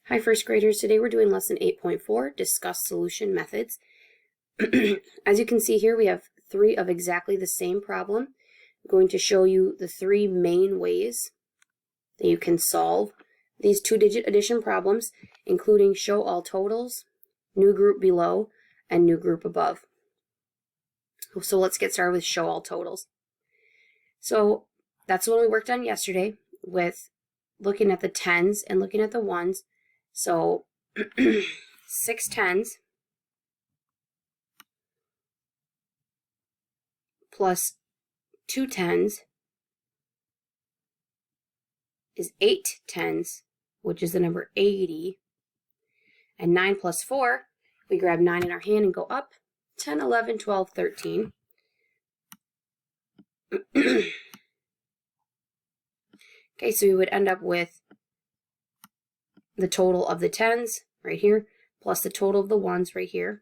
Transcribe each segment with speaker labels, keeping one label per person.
Speaker 1: Hi first graders, today we're doing lesson 8.4, discuss solution methods. As you can see here, we have three of exactly the same problem. I'm going to show you the three main ways that you can solve these two-digit addition problems, including show all totals, new group below, and new group above. So let's get started with show all totals. So that's what we worked on yesterday with looking at the tens and looking at the ones. So 6 tens plus 2 tens is 8 tens, which is the number 80. And 9 plus 4, we grab 9 in our hand and go up 10, 11, 12, 13. Okay, so we would end up with the total of the tens right here plus the total of the ones right here,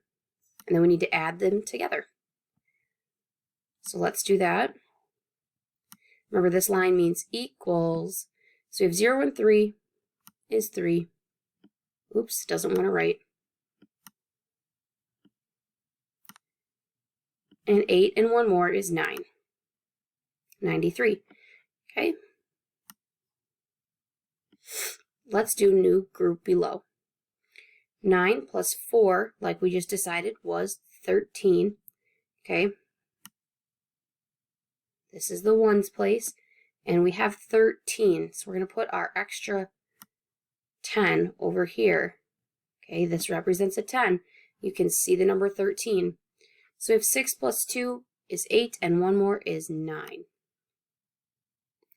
Speaker 1: and then we need to add them together. So let's do that. Remember, this line means equals, so we have 0 and 3 is 3. Oops, doesn't want to write. And 8 and 1 more is 9. 93. Okay. Let's do new group below. 9 plus 4, like we just decided, was 13. Okay. This is the ones place, and we have 13. So we're going to put our extra 10 over here. Okay, this represents a 10. You can see the number 13. So if 6 plus 2 is 8, and 1 more is 9.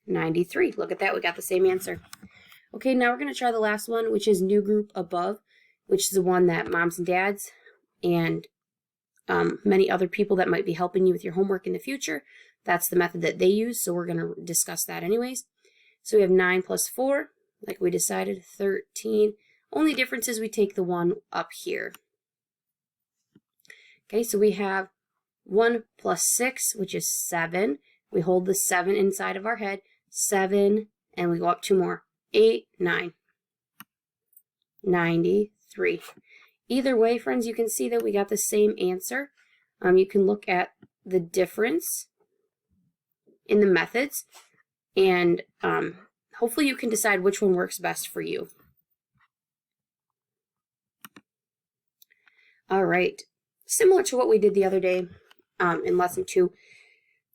Speaker 1: 93. Look at that, we got the same answer. Okay, now we're going to try the last one, which is new group above, which is the one that moms and dads and many other people that might be helping you with your homework in the future, that's the method that they use, so we're going to discuss that anyways. So we have 9 plus 4, like we decided, 13. Only difference is we take the 1 up here. Okay, so we have 1 plus 6, which is 7. We hold the 7 inside of our head, 7, and we go up 2 more. 8, 9. 93. Either way, friends, you can see that we got the same answer. You can look at the difference in the methods, and hopefully you can decide which one works best for you. All right, similar to what we did the other day in lesson 2,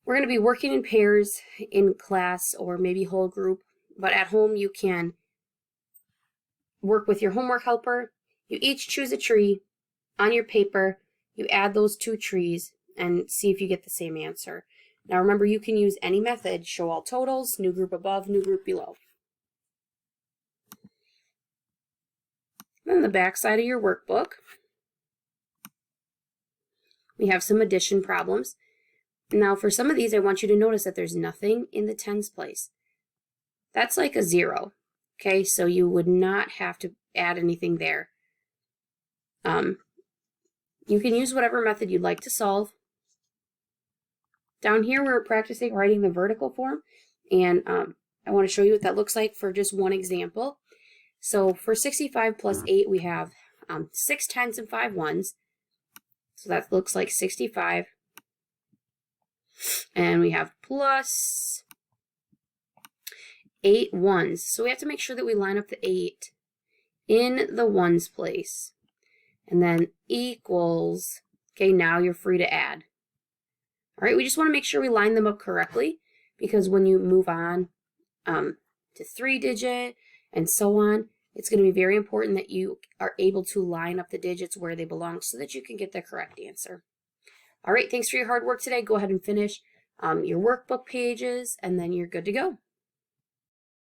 Speaker 1: we're going to be working in pairs in class or maybe whole group, but at home you can work with your homework helper. You each choose a tree on your paper, you add those 2 trees, and see if you get the same answer. Now remember, you can use any method, show all totals, new group above, new group below. On the back side of your workbook, we have some addition problems. Now for some of these, I want you to notice that there's nothing in the tens place. That's like a 0. Okay, so you would not have to add anything there. You can use whatever method you'd like to solve. Down here, we're practicing writing the vertical form, and I want to show you what that looks like for just one example. So for 65 plus 8, we have 6 tens and 5 ones. So that looks like 65. And we have plus 8 ones. So we have to make sure that we line up the 8 in the ones place. And then equals, okay, now you're free to add. All right, we just want to make sure we line them up correctly, because when you move on to 3-digit and so on, it's going to be very important that you are able to line up the digits where they belong so that you can get the correct answer. All right, thanks for your hard work today. Go ahead and finish your workbook pages, and then you're good to go.